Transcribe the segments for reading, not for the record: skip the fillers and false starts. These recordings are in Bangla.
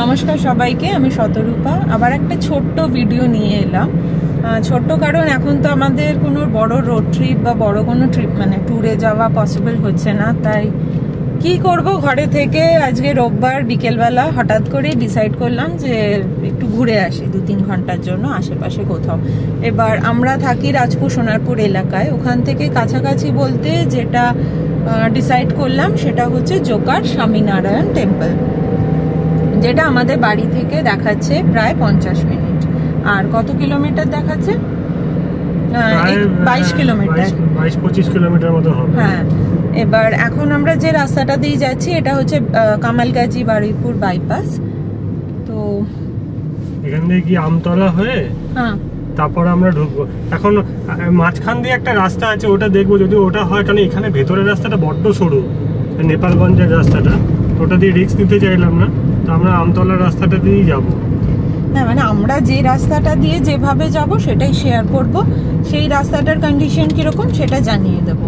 নমস্কার সবাইকে, আমি শতরূপা। আবার একটা ছোট্ট ভিডিও নিয়ে এলাম। ছোট্ট কারণ এখন তো আমাদের কোনো বড় রোড ট্রিপ বা বড় কোনো ট্রিপ মানে ট্যুরে যাওয়া পসিবল হচ্ছে না। তাই কি করব, ঘরে থেকে আজকে রোববার বিকেলবেলা হঠাৎ করে ডিসাইড করলাম যে একটু ঘুরে আসি 2-3 ঘন্টার জন্য আশেপাশে কোথাও। এবার আমরা থাকি রাজপুর সোনারপুর এলাকায়, ওখান থেকে কাছাকাছি বলতে যেটা ডিসাইড করলাম সেটা হচ্ছে জোকার স্বামীনারায়ণ টেম্পল, যেটা আমাদের বাড়ি থেকে দেখাচ্ছে প্রায় 50 মিনিট। আর কত কিলোমিটার দেখাচ্ছে? 22 কিলোমিটার, 22-25 কিলোমিটার মতো হবে। হ্যাঁ। এবার এখন আমরা যে রাস্তাটা দিয়ে যাচ্ছি এটা হচ্ছে কামালগাজী বারুইপুর বাইপাস। তো এখান থেকে কি আমতলা হয়ে হ্যাঁ তারপর আমরা ঢুকবো। এখন মাঝখান দিয়ে একটা রাস্তা আছে, ওটা দেখবো যদি ওটা হয়, কারণ এখানে ভেতরের রাস্তাটা বড্ড সরু, নেপালগঞ্জের রাস্তাটা, ওটা দিয়ে রিস্ক নিতে চাইলাম না, তো আমরা আমতলার রাস্তাটা দিয়েই যাবো। না মানে আমরা যে রাস্তাটা দিয়ে যেভাবে যাব সেটাই শেয়ার করব, সেই রাস্তাটার কন্ডিশন কিরকম সেটা জানিয়ে দেব।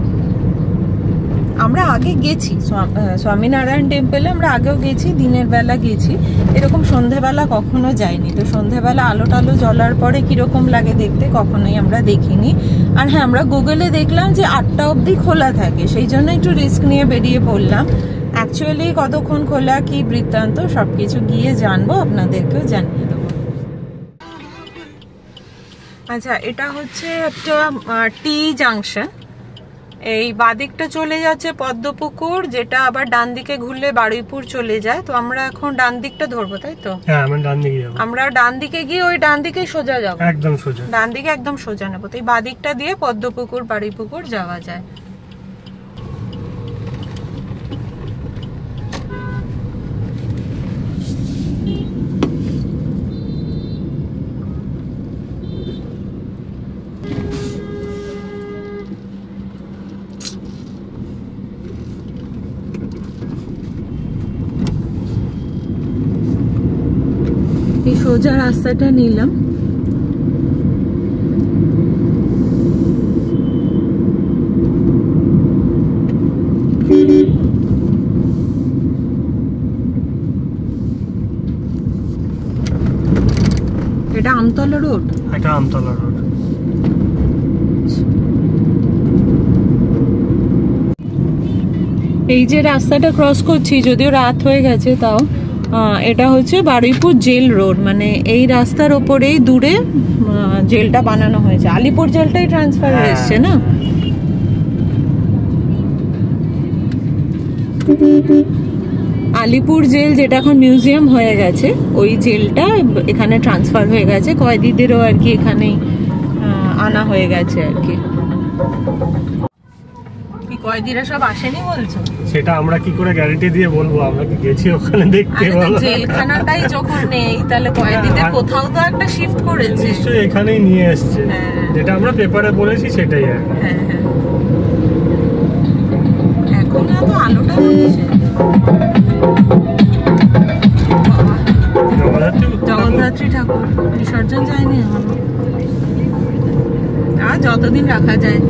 আমরা আগে গেছি স্বামীনারায়ণ টেম্পলে, আমরা আগেও গেছি, দিনের বেলা গেছি, এরকম সন্ধেবেলা কখনো যাইনি। তো সন্ধেবেলা আলো টালো জ্বলার পরে কিরকম লাগে দেখতে কখনোই আমরা দেখিনি। আর হ্যাঁ, আমরা গুগলে দেখলাম যে 8টা অবধি খোলা থাকে, সেই জন্য একটু রিস্ক নিয়ে বেরিয়ে পড়লাম। অ্যাকচুয়ালি কতক্ষণ খোলা, কি বৃত্তান্ত সবকিছু গিয়ে জানবো, আপনাদেরকেও জানিয়ে দেবো। আচ্ছা, এটা হচ্ছে একটা টি জাংশন। এই বাদিকটা চলে যাচ্ছে পদ্মপুকুর, যেটা আবার ডান দিকে ঘুরলে বারুইপুর চলে যায়। তো আমরা এখন ডান দিকটা ধরবো, তাই তো? হ্যাঁ, আমরা ডান দিকে যাবো। আমরা ডান দিকে গিয়ে ওই ডান দিকে সোজা যাবো, একদম সোজা, ডান দিকে একদম সোজা নেবো। তো এই বাদিকটা দিয়ে পদ্মপুকুর বারুইপুকুর যাওয়া যায়। এই সোজা রাস্তাটা নিলাম। এটা আমতলা রোড, এটা আমতলা রোড। এই যে রাস্তাটা ক্রস করছি, যদিও রাত হয়ে গেছে, তাও এটা হচ্ছে বারুইপুর জেল রোড। মানে এই রাস্তার ওপরেই দূরে জেলটা বানানো হয়েছে, আলিপুর জেলটাই ট্রান্সফার হয়ে এসছে না। আলিপুর জেল যেটা এখন মিউজিয়াম হয়ে গেছে, ওই জেলটা এখানে ট্রান্সফার হয়ে গেছে। কয়েদিদেরও আর কি এখানেই আনা হয়ে গেছে আর কি। কয়েদিরা সব আসেনি বলছো? সেটা আমরা কি করে গ্যারান্টি দিয়ে বলবো, আমরা কি গেছি ওখানে দেখতে? জেলখানাটাই যখন নেই, তাহলে কয়েদিদের কোথাও তো একটা শিফট করেছে, নিশ্চয়ই এখানেই নিয়ে এসছে। যেটা আমরা পেপারে বলেছি সেটাই আর কি। হ্যাঁ হ্যাঁ। এখন এত আলোটা হচ্ছে। জগদ্ধাত্রী ঠাকুর বিসর্জন যায়নি এখনো, আর যতদিন রাখা যায়।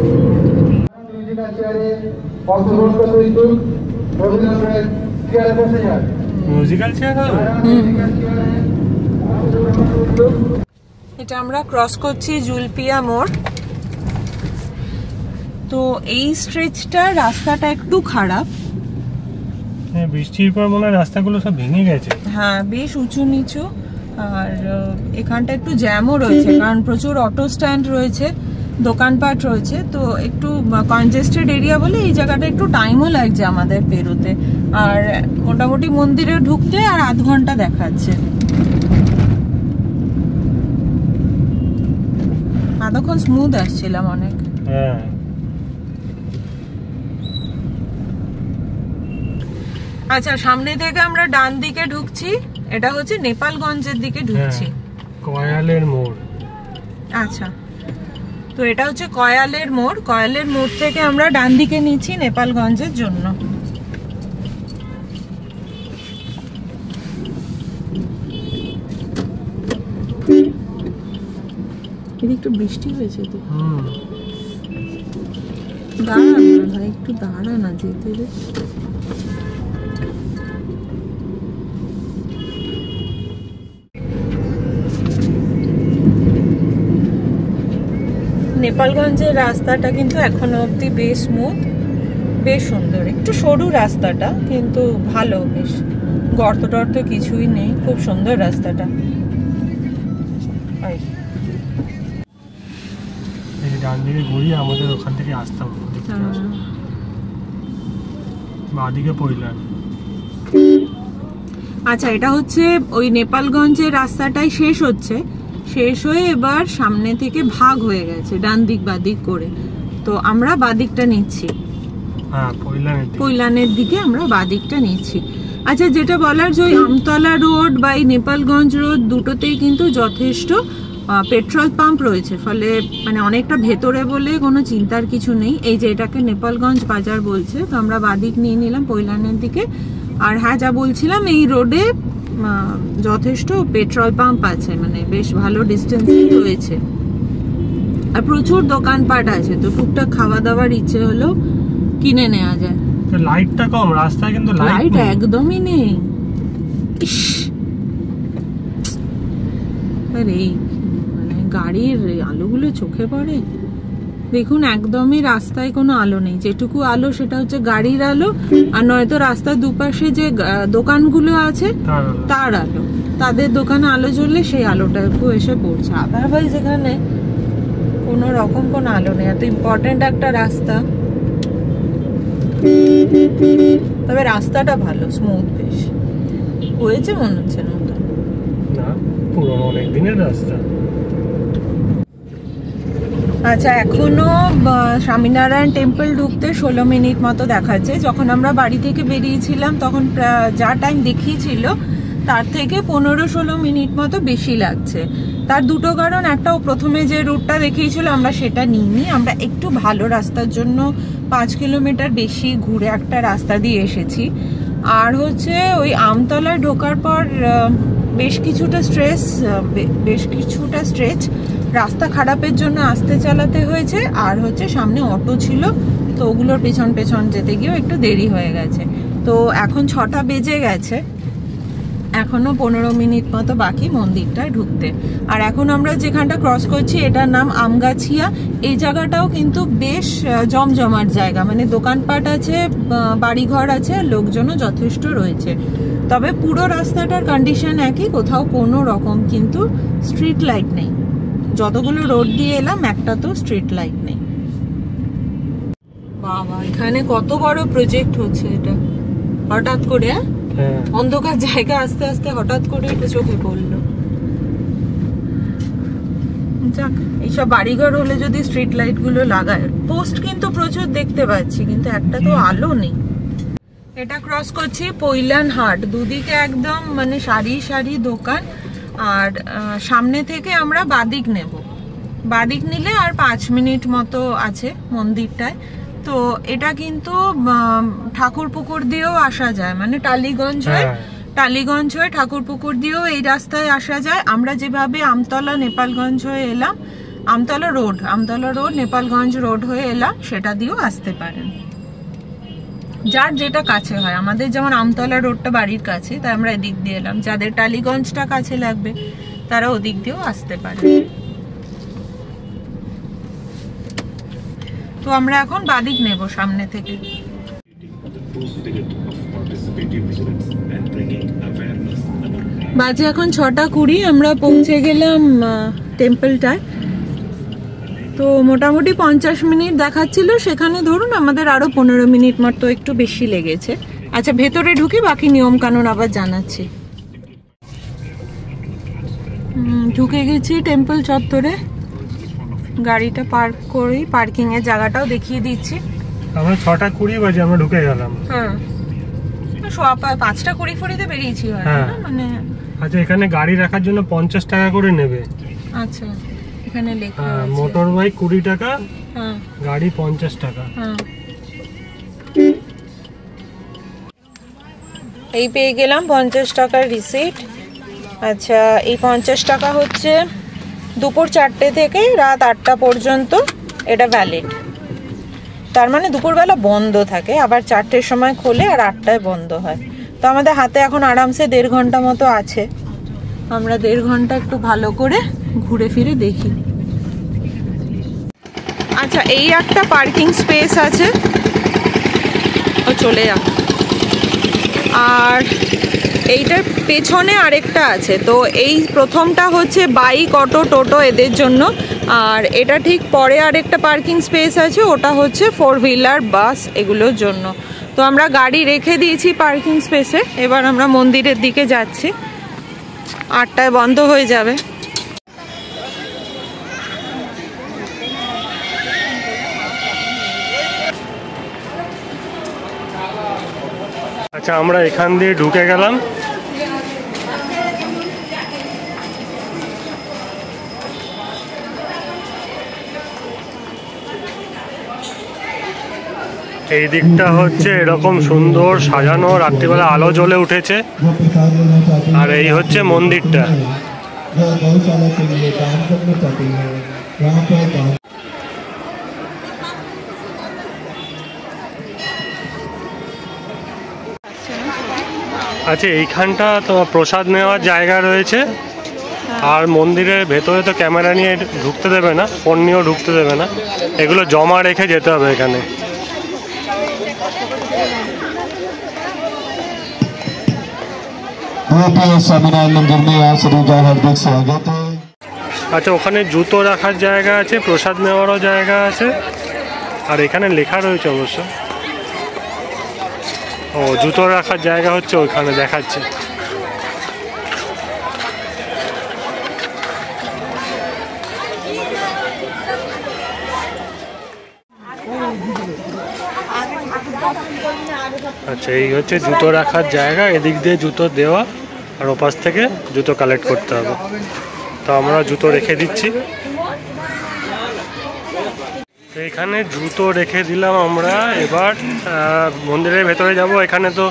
মিউজিক্যাল চেয়ার হবে। এটা আমরা ক্রস করছি জুলপিয়া মোড়। তো এই স্ট্রেচটা রাস্তাটা একটু খারাপ, বৃষ্টির পর মনে হয় রাস্তাগুলো সব ভেঙে গেছে। হ্যাঁ, বেশ উঁচু নিচু। আর এখানটা একটু জ্যামও রয়েছে, কারণ প্রচুর অটো স্ট্যান্ড রয়েছে, দোকানপাট রয়েছে। তো একটু কনজেস্টেড এরিয়া বলে এই জায়গাটা একটু টাইমও লাগছে আমাদের পেরোতে। আর মোটামুটি মন্দিরে ঢুকতে আর আধ ঘন্টা দেখাচ্ছে। এতক্ষণ স্মুথ আসছিলাম অনেক। হ্যাঁ, আচ্ছা, সামনে থেকে আমরা ডান দিকে ঢুকছি, এটা হচ্ছে নেপালগঞ্জের দিকে ঢুকছি। কয়ালের মোড়। আচ্ছা, তো এটা হচ্ছে কয়ালের মোড়। কয়ালের মোড় থেকে আমরা ডান দিকে নিচ্ছি নেপালগঞ্জের জন্য। এদিকে একটু বৃষ্টি হয়েছে তো, দাঁড়া না ভাই, একটু দাঁড়া না, যেতে দে। নেপালগঞ্জের রাস্তাটা কিন্তু এখনো অবধি বেশ স্মুথ, বেশ সুন্দর। একটু সরু রাস্তাটা, কিন্তু ভালো, বেশ গর্ত টর্ত কিছুই নেই, খুব সুন্দর রাস্তাটা। ডান দিকে ঘুরিয়ে আমাদের ওখান থেকে আসতাম, বাঁদিকে পড়লাম। আচ্ছা, এটা হচ্ছে ওই নেপালগঞ্জের রাস্তাটাই শেষ হচ্ছে, শেষ হয়ে এবার সামনে থেকে ভাগ হয়ে গেছে ডান দিক বাদিক করে। তো আমরা বাদিকটা নিচ্ছি, পৈলানের দিকে আমরা বাদিকটা নিচ্ছি। আচ্ছা, যেটা বলার যে ওই আমতলা রোড বা এই নেপালগঞ্জ রোড দুটোতেই কিন্তু যথেষ্ট পেট্রোল পাম্প রয়েছে, ফলে মানে অনেকটা ভেতরে বলে কোনো চিন্তার কিছু নেই। এই যে এটাকে নেপালগঞ্জ বাজার বলছে, তো আমরা বাদিক নিয়ে নিলাম পৈলানের দিকে। আর হ্যাঁ, যা বলছিলাম, এই রোডে যথেষ্ট পেট্রোল পাম্প আছে, মানে বেশ ভালো ডিস্টেন্সই রয়েছে, আর প্রচুর দোকানপাট আছে। তো টুকটাক খাওয়া দাওয়ার ইচ্ছে হলো কিনে নেওয়া যায়। লাইটটা কম রাস্তায়, কিন্তু লাইট একদমই নেই। আরে মানে গাড়ির আলোগুলো চোখে পড়ে। দেখুন, একদমই রাস্তায় কোনো আলো নেই। যেটুকু আলো সেটা হচ্ছে গাড়ির আলো, আর নয়তো রাস্তার দুপাশে যে দোকানগুলো আছে তার আলো। তাদের দোকানে আলো জ্বললে সেই আলোটা একটু এসে পড়ছে। আদারওয়াইজ এখানে কোনো রকম কোনো আলো নেই। এত ইম্পর্টেন্ট একটা রাস্তা, তবে রাস্তাটা ভালো, স্মুথ, বেশ হয়েছে মনে হচ্ছে নতুন না, পুরনো অনেক দিনের রাস্তা। আচ্ছা, এখনো স্বামীনারায়ণ টেম্পল ঢুকতে 16 মিনিট মতো দেখাচ্ছে। যখন আমরা বাড়ি থেকে বেরিয়েছিলাম তখন যা টাইম দেখিয়েছিল তার থেকে 15-16 মিনিট মতো বেশি লাগছে। তার দুটো কারণ, একটা প্রথমে যে রুটটা দেখিয়েছিল আমরা সেটা নিইনি, আমরা একটু ভালো রাস্তার জন্য 5 কিলোমিটার বেশি ঘুরে একটা রাস্তা দিয়ে এসেছি। আর হচ্ছে ওই আমতলায় ঢোকার পর বেশ কিছুটা স্ট্রেচ রাস্তা খারাপের জন্য আস্তে চালাতে হয়েছে। আর হচ্ছে সামনে অটো ছিল, তো ওগুলোর পেছন পেছন যেতে গিয়েও একটু দেরি হয়ে গেছে। তো এখন 6টা বেজে গেছে, এখনো 15 মিনিট মতো বাকি মন্দিরটায় ঢুকতে। আর এখন আমরা যেখানটা ক্রস করছি এটার নাম আমগাছিয়া। এই জায়গাটাও কিন্তু বেশ জমজমাট জায়গা, মানে দোকানপাট আছে, বাড়িঘর আছে, লোকজনও যথেষ্ট রয়েছে। তবে পুরো রাস্তাটার কন্ডিশন একই, কোথাও কোনো রকম কিন্তু স্ট্রিট লাইট নেই। যতগুলো রোড দিয়ে এলাম একটা তো স্ট্রিট লাইট নেই। বাবা, এখানে কত বড় প্রজেক্ট হচ্ছে এটা! হঠাৎ করে অন্ধকার জায়গা আস্তে আস্তে হঠাৎ করে এটা চোখে পড়লো। যাক, এইসব বাড়িঘর হলে যদি স্ট্রিট লাইট গুলো লাগায়। পোস্ট কিন্তু প্রচুর দেখতে পাচ্ছি, কিন্তু একটা তো আলো নেই। এটা ক্রস করছি পৈলান হাট, দুদিকে একদম মানে সারি সারি দোকান। আর সামনে থেকে আমরা বাদিক নেব, বাদিক নিলে আর 5 মিনিট মতো আছে মন্দিরটায়। তো এটা কিন্তু ঠাকুরপুকুর দিয়েও আসা যায়, মানে টালিগঞ্জ হয়ে ঠাকুরপুকুর দিয়েও এই রাস্তায় আসা যায়। আমরা যেভাবে আমতলা নেপালগঞ্জ হয়ে এলাম, আমতলা রোড নেপালগঞ্জ রোড হয়ে এলাম, সেটা দিয়েও আসতে পারেন, যার যেটা কাছে হয়। আমাদের যেমন আমতলা রোডটা বাড়ির কাছে, তাই আমরা এদিক দিয়ে এলাম। যাদের টালিগঞ্জটা কাছে লাগবে তারা ওদিক দিয়েও আসতে পারে। তো আমরা এখন বাদিক নেব সামনে থেকে। বাজে এখন 6:20, আমরা পৌঁছে গেলাম টেম্পলটায়। তো মোটামুটি 50 মিনিট দেখাচ্ছিল, সেখানে ধরুন আমাদের আরো 15 মিনিট মতো একটু বেশি লেগেছে। আচ্ছা, ভেতরে ঢুকি, বাকি নিয়ম কানুন আবার জানাচ্ছি। ঢুকে গেছি টেম্পল চত্বরে, গাড়িটা পার্ক করি, পার্কিং এর জায়গাটাও দেখিয়ে দিচ্ছি। আমরা 6:20 বাজে আমরা ঢুকে গেলাম। হ্যাঁ, 5:20 বেরিয়েছি মানে। আচ্ছা, এখানে গাড়ি রাখার জন্য 50 টাকা করে নেবে। আচ্ছা, এখানে লেখা আছে মোটর বাইক 20 টাকা, গাড়ি 50 টাকা। এই পেয়ে গেলাম 50 টাকার রিসিট। আচ্ছা, এই 50 টাকা হচ্ছে দুপুর 4টে থেকে রাত 8টা পর্যন্ত এটা ভ্যালিড। তার মানে দুপুরবেলা বন্ধ থাকে, আবার 4টের সময় খোলে আর 8টায় বন্ধ হয়। তো আমাদের হাতে এখন আরামসে 1.5 ঘন্টা মতো আছে। আমরা 1.5 ঘন্টা একটু ভালো করে ঘুরে ফিরে দেখি। আচ্ছা, এই একটা পার্কিং স্পেস আছে, ও চলে যা। আর এইটার পেছনে আরেকটা আছে। তো এই প্রথমটা হচ্ছে বাইক, অটো, টোটো এদের জন্য। আর এটা ঠিক পরে আরেকটা পার্কিং স্পেস আছে, ওটা হচ্ছে 4 হুইলার, বাস এগুলোর জন্য। তো আমরা গাড়ি রেখে দিয়েছি পার্কিং স্পেসে। এবার আমরা মন্দিরের দিকে যাচ্ছি, 8টায় বন্ধ হয়ে যাবে। আচ্ছা, আমরা এখান দিয়ে ঢুকে গেলাম। এই দিকটা হচ্ছে এরকম সুন্দর সাজানো, রাত্রিবেলা আলো জ্বলে উঠেছে। আর এই হচ্ছে মন্দিরটা। আচ্ছা, এইখানটা তো প্রসাদ নেওয়ার জায়গা রয়েছে। আর মন্দিরের ভেতরে তো ক্যামেরা নিয়ে ঢুকতে দেবে না, ফোন নিয়েও ঢুকতে দেবে না, এগুলো জমা রেখে যেতে হবে এখানে। আচ্ছা, ওখানে জুতো রাখার জায়গা আছে, প্রসাদ নেওয়ারও জায়গা আছে। আর এখানে লেখা রয়েছে অবশ্য, ও জুতো রাখার জায়গা হচ্ছে ওইখানে দেখাচ্ছে। আচ্ছা, এই হচ্ছে জুতো রাখার জায়গা, এদিক দিয়ে জুতো দেওয়া আর ওপাশ থেকে জুতো কালেক্ট করতে হবে। তো আমরা জুতো রেখে দিচ্ছি। তো এখানে জুতো রেখে দিলাম আমরা। এবার মন্দিরের ভেতরে যাব। এখানে তো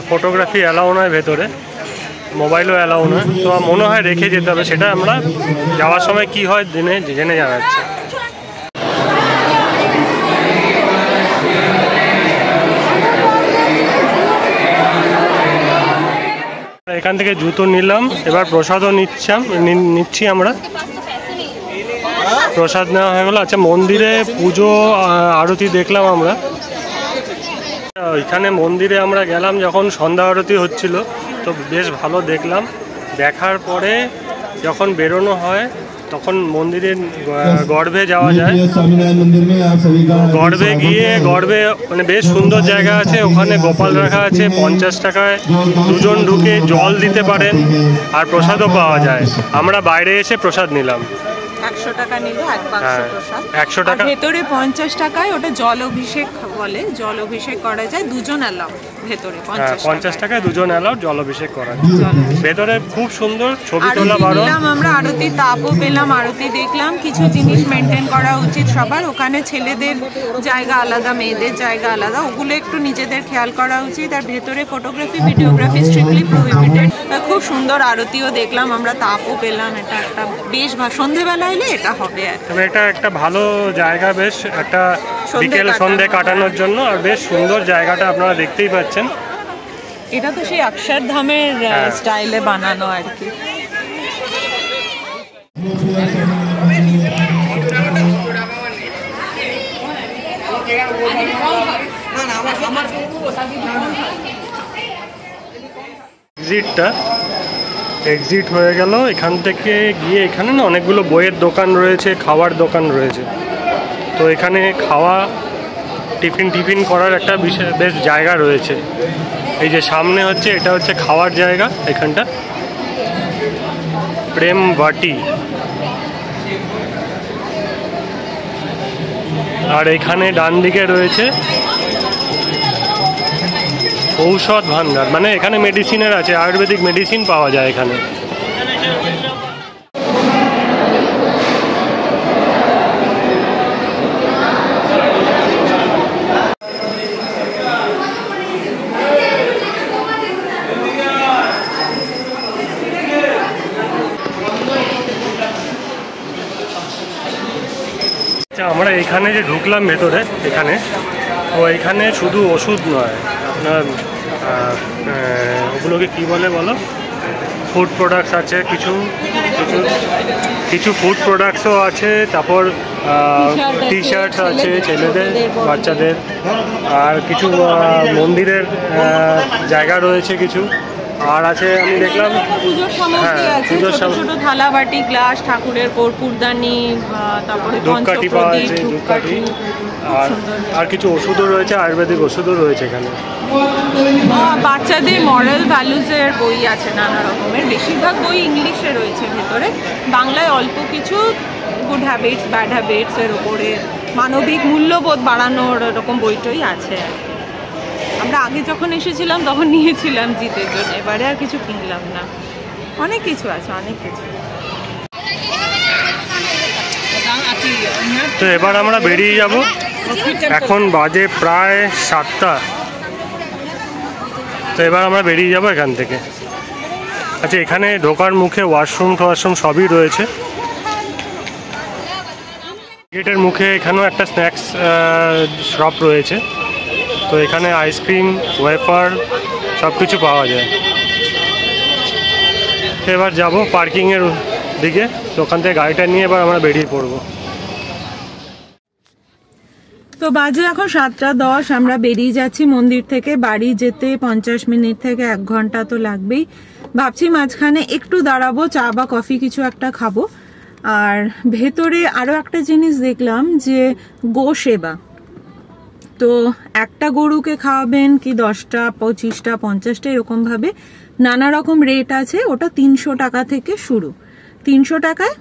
ফটোগ্রাফি অ্যালাউ নয়, ভেতরে মোবাইলও অ্যালাউ নয়। তো মনে হয় রেখে যেতে হবে, সেটা আমরা যাওয়ার সময় কি হয় জেনে জানাচ্ছি। এখান থেকে জুতো নিলাম, এবার প্রসাদও নিচ্ছি আমরা। প্রসাদ নেওয়া হয়ে গেলো। আচ্ছা, মন্দিরে পুজো আরতি দেখলাম আমরা। এখানে মন্দিরে আমরা গেলাম যখন সন্ধ্যা আরতি হচ্ছিল, তো বেশ ভালো দেখলাম। দেখার পরে যখন বেরোনো হয় তখন মন্দিরের গর্ভে যাওয়া যায়। গর্ভে গিয়ে মানে বেশ সুন্দর জায়গা আছে, ওখানে গোপাল রাখা আছে। 50 টাকায় দুজন ঢুকে জল দিতে পারেন, আর প্রসাদও পাওয়া যায়। আমরা বাইরে এসে প্রসাদ নিলাম। 100 টাকা নিল এক বাক্স প্রসাদ। 100 টাকা। ভেতরে 50 টাকায় ওটা জল অভিষেক বলে, জল অভিষেক করা যায়, দুজন অ্যালাউ ভেতরে। 50 টাকায় দুজন অ্যালাউ জল অভিষেক করা যায়। ভেতরে খুব সুন্দর ছবি তোলা বারো। আমরা আরতি তাপও পেলাম, আরতি দেখলাম। কিছু জিনিস মেনটেন করা উচিত সবার। ওখানে ছেলেদের জায়গা আলাদা, মেয়েদের জায়গা আলাদা, ওগুলো একটু নিজেদের খেয়াল করা উচিত। আর ভেতরে ফটোগ্রাফি, ভিডিওগ্রাফি স্ট্রিক্টলি প্রহিবিটেড। খুব সুন্দর আরতিও দেখলাম আমরা, তাপও পেলাম। এটা একটা বেশ সন্ধেবেলা এলে এটা হবে। তবে এটা একটা ভালো জায়গা, বেশ একটা বিকেল সন্ধে কাটানোর জন্য। আর বেশ সুন্দর জায়গাটা আপনারা দেখতেই পাচ্ছেন। এটা তো সেই অক্ষরধামের স্টাইলে বানানো আর কি। এক্সিট হয়ে গেল। এখান থেকে গিয়ে এখানে না অনেকগুলো বইয়ের দোকান রয়েছে, খাওয়ার দোকান রয়েছে। তো এখানে খাওয়া টিফিন করার একটা বেশ জায়গা রয়েছে। এই যে সামনে হচ্ছে, এটা হচ্ছে খাওয়ার জায়গা। এখানটা প্রেম বাটি। আর এখানে ডান দিকে রয়েছে ঔষধ ভান্ডার, মানে এখানে মেডিসিনের আছে, আয়ুর্বেদিক মেডিসিন পাওয়া যায় এখানে। আমরা এখানে যে ঢুকলাম ভেতরে, এখানে শুধু ওষুধ নয়, আপনার ওগুলোকে কি বলে বলো, ফুড প্রোডাক্টস আছে, কিছু ফুড প্রোডাক্টসও আছে। তারপর টি শার্টস আছে ছেলেদের বাচ্চাদের, আর কিছু মন্দিরের জায়গা রয়েছে কিছু, আর আছে আমি দেখলাম পুজোর সামগ্রী আছে, ছোট ছোট থালা বাটি গ্লাস, ঠাকুরের কর্পূরদানি, তারপরে ধূপকাঠি পাওয়া আছে, ধূপকাঠি, আর কিছু ওষুধও রয়েছে, আয়ুর্বেদিক ওষুধও রয়েছে এখানে। বাচ্চাদের মরাল ভ্যালুজের বই আছে নানা রকমের, বেশিরভাগ বই ইংলিশে রয়েছে ভেতরে, বাংলায় অল্প কিছু গুড হ্যাবিটস ব্যাড হ্যাবিটস এর উপরে মানবিক মূল্যবোধ বাড়ানোর এরকম বইটই আছে। আমরা আগে যখন এসেছিলাম তখন নিয়েছিলাম জিতের জন্য, এবারে আর কিছু কিনলাম না। অনেক কিছু আছে, অনেক কিছু। তো এবার আমরা বেরিয়ে যাব, এখন বাজে প্রায় 7টা। তো এবার আমরা বেরিয়ে যাব এখান থেকে। আচ্ছা, এখানে ঢোকার মুখে ওয়াশরুম টোয়াশরুম সবই রয়েছে। গেটের মুখে এখানেও একটা স্ন্যাক্স শপ রয়েছে, তো এখানে আইসক্রিম, ওয়েফার সব কিছু পাওয়া যায়। তো এবার যাবো পার্কিংয়ের দিকে, তো ওখান থেকে গাড়িটা নিয়ে এবার আমরা বেরিয়ে পড়বো। তো বাজে এখন 7:10, আমরা বেরিয়ে যাচ্ছি মন্দির থেকে। বাড়ি যেতে 50 মিনিট থেকে 1 ঘন্টা তো লাগবেই। ভাবছি মাঝখানে একটু দাঁড়াবো, চা বা কফি কিছু একটা খাবো। আর ভেতরে আরো একটা জিনিস দেখলাম যে গো সেবা, তো একটা গরুকে খাওয়াবেন কি 10টা, 25টা, 50টা এরকম ভাবে নানা রকম রেট আছে। ওটা 300 টাকা থেকে শুরু, 300 টাকায়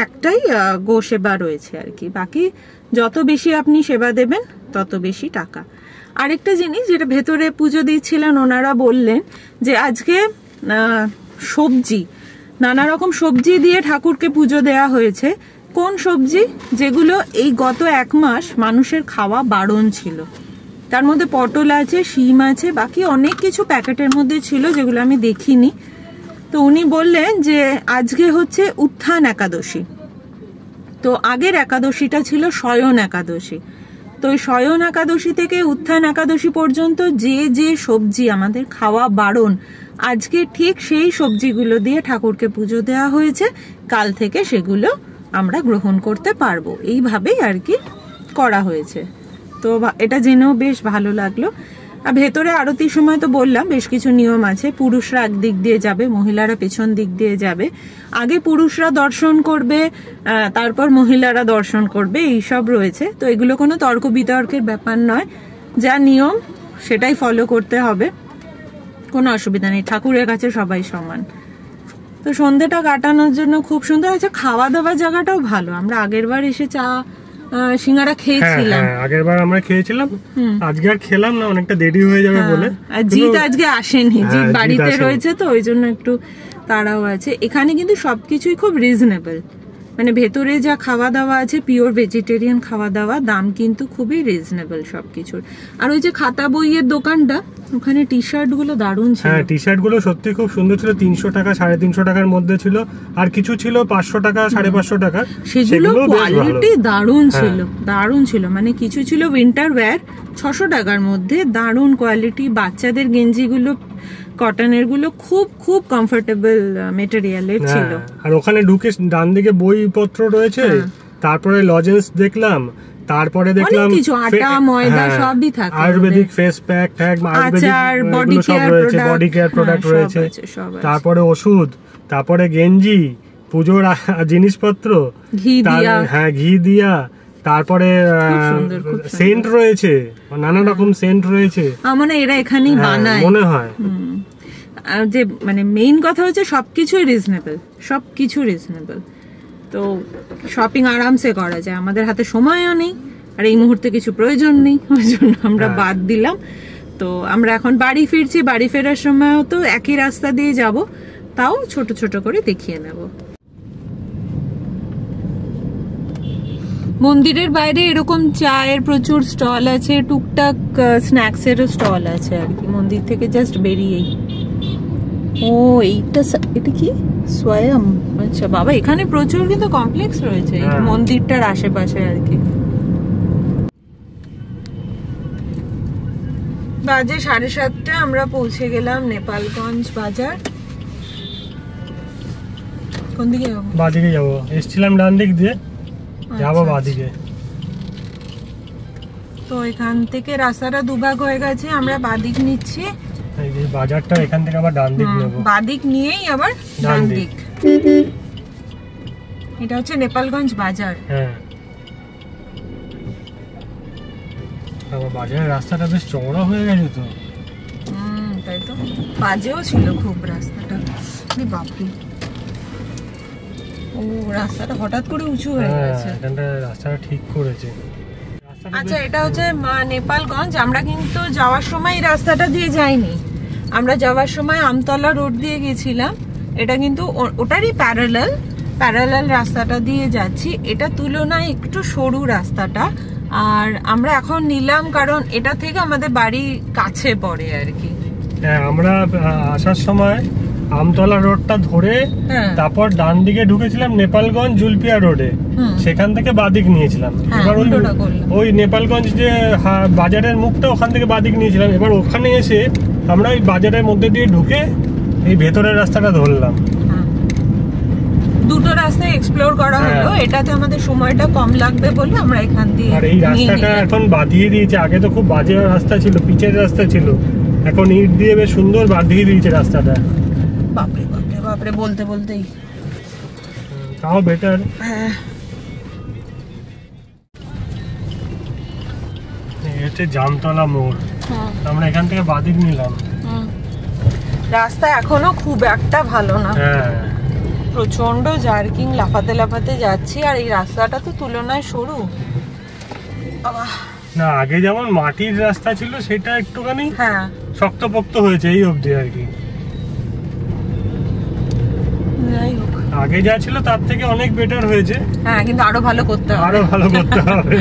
একটাই গো সেবা রয়েছে আর কি। বাকি যত বেশি আপনি সেবা দেবেন তত বেশি টাকা। আরেকটা জিনিস যেটা ভেতরে পুজো দিচ্ছিলেন ওনারা বললেন যে আজকে সবজি, নানা রকম সবজি দিয়ে ঠাকুরকে পুজো দেয়া হয়েছে। কোন সবজি? যেগুলো এই গত 1 মাস মানুষের খাওয়া বারণ ছিল। তার মধ্যে পটল আছে, শিম আছে, বাকি অনেক কিছু প্যাকেটের মধ্যে ছিল যেগুলো আমি দেখিনি। তো উনি বললেন যে আজকে হচ্ছে উত্থান একাদশী, তো আগের একাদশীটা ছিল শয়ন একাদশী। তো ওই শয়ন একাদশী থেকে উত্থান একাদশী পর্যন্ত যে যে সবজি আমাদের খাওয়া বারণ, আজকে ঠিক সেই সবজিগুলো দিয়ে ঠাকুরকে পুজো দেওয়া হয়েছে। কাল থেকে সেগুলো আমরা গ্রহণ করতে পারবো, এইভাবেই আর কি করা হয়েছে। তো এটা জেনেও বেশ ভালো লাগলো। আর ভেতরে আরতির সময় তো বললাম বেশ কিছু নিয়ম আছে। পুরুষরা একদিক দিয়ে যাবে, মহিলারা পেছন দিক দিয়ে যাবে। আগে পুরুষরা দর্শন করবে, তারপর মহিলারা দর্শন করবে, এইসব রয়েছে। তো এগুলো কোনো তর্ক বিতর্কের ব্যাপার নয়, যা নিয়ম সেটাই ফলো করতে হবে, কোনো অসুবিধা নেই। ঠাকুরের কাছে সবাই সমান। তো সন্ধ্যেটা কাটানোর জন্য খুব সুন্দর আছে। খাওয়া দাওয়ার জায়গাটাও ভালো। আমরা আগের বার এসে চা সিঙ্গারা খেয়েছিলাম, আগের বার আমরা খেয়েছিলাম, আজকে আর খেলাম না, অনেকটা দেরি হয়ে যাবে বলে। আর জিৎ আজকে আসেনি, জিৎ বাড়িতে রয়েছে, তো ওই জন্য একটু তাড়াও আছে। এখানে কিন্তু সবকিছুই খুব রিজনেবল, মানে ভেতরে যা খাওয়া দাওয়া আছে পিওর ভেজিটেরিয়ান খাওয়া দাওয়া, দাম কিন্তু খুবই রিজনেবল সবকিছুর। আর ওই যে খাতা বইয়ের দোকানটা, ওখানে টি শার্ট গুলো দারুণ ছিল। হ্যাঁ, টি শার্ট গুলো সত্যি খুব সুন্দর ছিল। 300 টাকা, 350 টাকার মধ্যে ছিল, আর কিছু ছিল 500 টাকা, 550 টাকা। সেগুলো কোয়ালিটি দারুণ ছিল, দারুণ ছিল। মানে কিছু ছিল উইন্টার ওয়্যার 600 টাকার মধ্যে, দারুণ কোয়ালিটি। বাচ্চাদের গেঞ্জি গুলো, কটনের গুলো খুব খুব কমফোর্টেবল মেটেরিয়ালের ছিল। আর ওখানে ঢুকে ডান দিকে বইপত্র রয়েছে, তারপরে লজেন্স দেখলাম, তারপরে দেখলাম কিছু আটা ময়দা সবই থাকে, আয়ুর্বেদিক ফেস প্যাক ট্যাগ, আচার, বডি কেয়ার প্রোডাক্ট রয়েছে, তারপরে ওষুধ, তারপরে গেঞ্জি, পুজোর জিনিসপত্র, ঘি দিয়া, তারপরে সেন্ট রয়েছে, নানা রকম সেন্ট রয়েছে। মানে এরা এখানেই বানায় মনে হয়। যে মানে মেইন কথা হচ্ছে সবকিছুই রিজনেবল, সবকিছু রিজনেবল। তো শপিং আরামসে করা যায়। আমাদের হাতে সময়ও নেই, আর এই মুহূর্তে কিছু প্রয়োজন নেই, ওই জন্য আমরা বাদ দিলাম। তো আমরা এখন বাড়ি ফিরছি। বাড়ি ফেরার সময়ও তো একই রাস্তা দিয়ে যাব, তাও ছোট ছোট করে দেখিয়ে নেব। মন্দিরের বাইরে এরকম চায়ের প্রচুর স্টল আছে, টুকটাক স্ন্যাক্সেরও স্টল আছে আর কি, মন্দির থেকে জাস্ট বেরিয়েই। ও এটা কি স্বয়ং? আচ্ছা বাবা, এখানে প্রচুর কিন্তু কমপ্লেক্স রয়েছে মন্দিরটার আশেপাশে আর কি। বাজে 7:30, আমরা পৌঁছে গেলাম নেপালগঞ্জ বাজার। কোন দিকে যাবো? বাদিকে যাবো, এসছিলাম ডান দিক দিয়ে, যাবো বাদিকে। তো এখান থেকে রাস্তাটা দুভাগ হয়ে গেছে, আমরা বাদিক নিচ্ছি। এই যে বাজারটা এখান থেকে আবার ডান দিক নেব, বাদিক নিয়েই আবার ডান দিক। এটা হচ্ছে নেপালগঞ্জ বাজার। হ্যাঁ, আমার বাজারের রাস্তাটা বেশ চওড়া হয়ে গেছে তো। তাই তো, বাজেও ছিল খুব রাস্তাটা। বাপরে, ও রাস্তাটা হঠাৎ করে উঁচু হয়ে গেছে। এখানটা রাস্তাটা ঠিক করেছে। আচ্ছা, এটা হচ্ছে নেপালগঞ্জ। আমরা কিন্তু যাওয়ার সময় এই রাস্তাটা দিয়ে যাইনি, আমরা যাওয়ার সময় আমতলা রোড দিয়ে গেছিলাম। এটা কিন্তু ওটারই প্যারালাল রাস্তাটা দিয়ে যাচ্ছি। এটা তুলনায় একটু সরু রাস্তাটা, আর আমরা এখন নিলাম কারণ এটা থেকে আমাদের বাড়ি কাছে পড়ে আর কি। হ্যাঁ, আমরা আসার সময় আমতলা রোডটা ধরে তারপর ডান দিকে ঢুকেছিলাম নেপালগঞ্জ জুলপিয়া রোডে, সেখান থেকে বাদিক নিয়েছিলাম। এবার ওই নেপালগঞ্জ যে বাজারের মুখটা, ওখান থেকে বাদিক নিয়েছিলাম। এবার ওখানে এসে আমরা ওই বাজারের মধ্যে দিয়ে ঢুকে এই ভেতরের রাস্তাটা ধরলাম। দুটো রাস্তা এক্সপ্লোর করা হলো, এটাতে আমাদের সময়টা কম লাগবে বলে আমরা এখান দিয়ে। আর এই রাস্তাটা এখন বাঁধিয়ে দিয়েছে, আগে তো খুব বাজে রাস্তা ছিল, পিচের রাস্তা ছিল, এখন ইট দিয়ে বেশ সুন্দর বাঁধিয়ে দিয়েছে রাস্তাটা। বাপরে বাপরে বাপরে, বলতে বলতেই তাও বেটার। হচ্ছে জামতলা মোড়, আমরা এখান থেকে বাদিক নিলাম। রাস্তা এখনো খুব একটা ভালো না, প্রচন্ড জার্কিং, লাফাতে লাফাতে যাচ্ছি। আর এই রাস্তাটা তো তুলনায় সরু না, আগে যেমন মাটির রাস্তা ছিল সেটা একটুখানি শক্তপোক্ত হয়েছে এই অবধি আর কি। আগে যা ছিল তার থেকে অনেক বেটার হয়েছে। হ্যাঁ, কিন্তু আরো ভালো করতে হবে, আরো ভালো করতে হবে,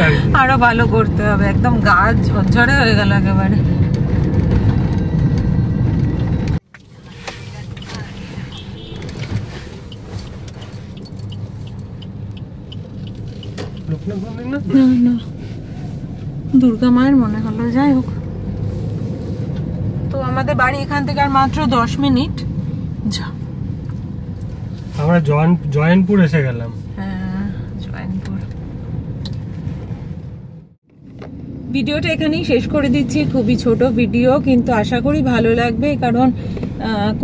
আরো ভালো করতে হবে। একদম গাছ ঝরঝরে হয়ে গেল একেবারে। দুর্গা মায়ের মনে হলো। যাই হোক, তো আমাদের বাড়ি এখান থেকে আর মাত্র 10 মিনিট। আমরা জয়নপুর এসে গেলাম। হ্যাঁ, জয়নপুর। ভিডিওটা এখানেই শেষ করে দিচ্ছি, খুবই ছোট ভিডিও, কিন্তু আশা করি ভালো লাগবে। কারণ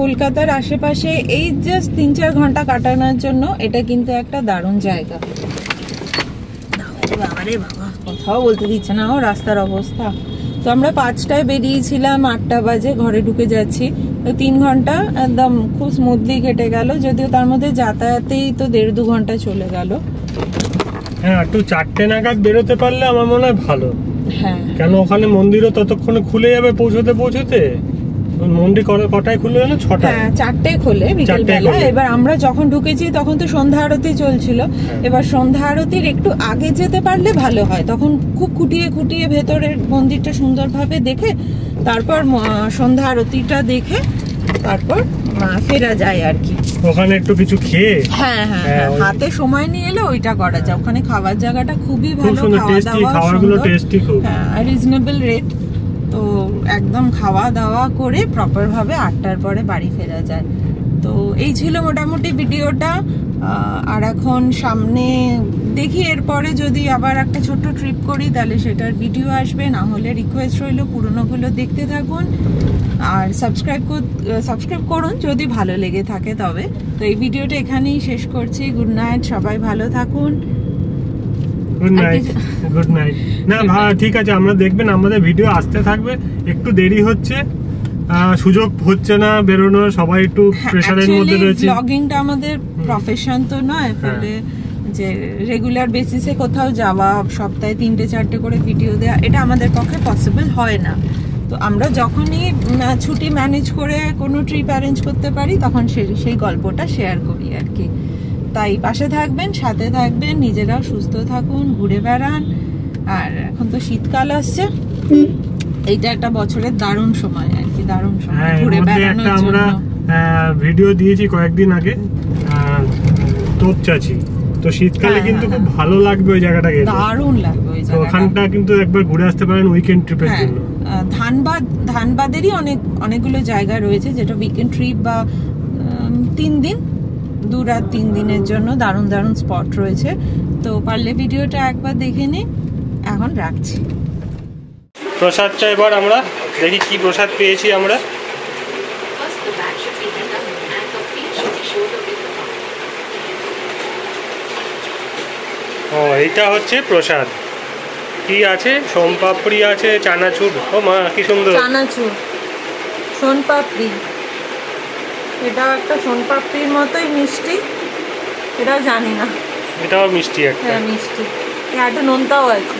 কলকাতার আশেপাশে এই জাস্ট 3-4 ঘন্টা কাটানোর জন্য এটা কিন্তু একটা দারুণ জায়গা। বাবারে বাবা, কথাও বলতে দিচ্ছে না রাস্তার অবস্থা। তো আমরা 5টায় বেরিয়েছিলাম, 8টা বাজে ঘরে ঢুকে যাচ্ছি। তো 3 ঘন্টা একদম খুব স্মুথলি কেটে গেল, যদিও তার মধ্যে যাতায়াতেই তো 1.5-2 ঘন্টা চলে গেল। হ্যাঁ, একটু 4টে নাগাদ বেরোতে পারলে আমার মনে হয় ভালো। হ্যাঁ, কেন ওখানে মন্দিরও ততক্ষণে খুলে যাবে পৌঁছতে। মন্দির কটায় খুলে গেল? 6টায়। হ্যাঁ, 4টায় খোলে বিকেলবেলা। এবার আমরা যখন ঢুকেছি তখন তো সন্ধ্যা আরতি চলছিল। এবার সন্ধ্যা আরতির একটু আগে যেতে পারলে ভালো হয়, তখন খুব খুঁটিয়ে খুঁটিয়ে ভেতরের মন্দিরটা সুন্দরভাবে দেখে তারপর সন্ধ্যা আরতিটা দেখে তারপর ফেরা যায় আর কি। ওখানে একটু কিছু খেয়ে, হ্যাঁ হ্যাঁ, হাতে সময় নিয়ে এলে ওইটা করা যায়। ওখানে খাবার জায়গাটা খুবই ভালো, খাওয়াগুলো টেস্টি খুব, হ্যাঁ, রিজনেবল রেট। তো একদম খাওয়া দাওয়া করে প্রপার ভাবে 8টার পরে বাড়ি ফেরা যায়। তো এই ছিল মোটামুটি ভিডিওটা। আর এখন সামনে দেখি এরপরে যদি আবার একটা ছোট্ট ট্রিপ করি তাহলে সেটার ভিডিও আসবে, না হলে রিকোয়েস্ট রইল পুরোনোগুলো দেখতে থাকুন আর সাবস্ক্রাইব করুন যদি ভালো লেগে থাকে তবে। তো এই ভিডিওটা এখানেই শেষ করছি। গুড নাইট, সবাই ভালো থাকুন। Good night. না ঠিক আছে, আমরা দেখবেন আমাদের ভিডিও আসতে থাকবে, একটু দেরি হচ্ছে, সুযোগ হচ্ছে না বেরোনোর, সবাই একটু প্রেসারের মধ্যে রয়েছে। ব্লগিংটা আমাদের প্রফেশন তো নয়, ফলে যে রেগুলার বেসিসে কোথাও যাওয়া, সপ্তাহে 3-4টে করে ভিডিও দেওয়া, এটা আমাদের পক্ষে পসিবল হয় না। তো আমরা যখনই ছুটি ম্যানেজ করে কোনো ট্রিপ অ্যারেঞ্জ করতে পারি তখন সেই গল্পটা শেয়ার করি আর কি। তাই পাশে থাকবেন, সাথে থাকবেন, নিজেরাও সুস্থ থাকুন, ঘুরে বেড়ান। আর এখন তো শীতকাল আসছে, এইটা একটা বছরের দারুণ সময় আর কি, দারুণ সময় ঘুরে বেড়ানোর জন্য। আমরা ভিডিও দিয়েছি কয়েকদিন আগে তোপচাচি, তো শীতকালে কিন্তু খুব ভালো লাগবে ওই জায়গাটা গেলে, দারুণ লাগবে ওই জায়গাটা। ওখানটা কিন্তু একবার ঘুরে আসতে পারেন উইকেন্ড ট্রিপের জন্য। ধানবাদেরই অনেকগুলো জায়গা রয়েছে যেটা উইকেন্ড ট্রিপ বা 3 দিন 2 রাত 3 দিনের জন্য দারুণ দারুণ স্পট রয়েছে। তো পারলে ভিডিওটা একবার দেখে নিন। এখন রাখছি। প্রসাদটা এবার আমরা দেখি কি প্রসাদ পেয়েছি আমরা। ও এইটা হচ্ছে প্রসাদ। কি আছে? সোমপাপড়ি আছে, চানাচুর। ও মা কি সুন্দর! চানাচুর, সোনপাপড়ি। এটাও একটা সোনপাপড়ির মতোই মিষ্টি, এটাও জানি না। এটাও মিষ্টি একটা। হ্যাঁ মিষ্টি, একটু নোনতাও আছে।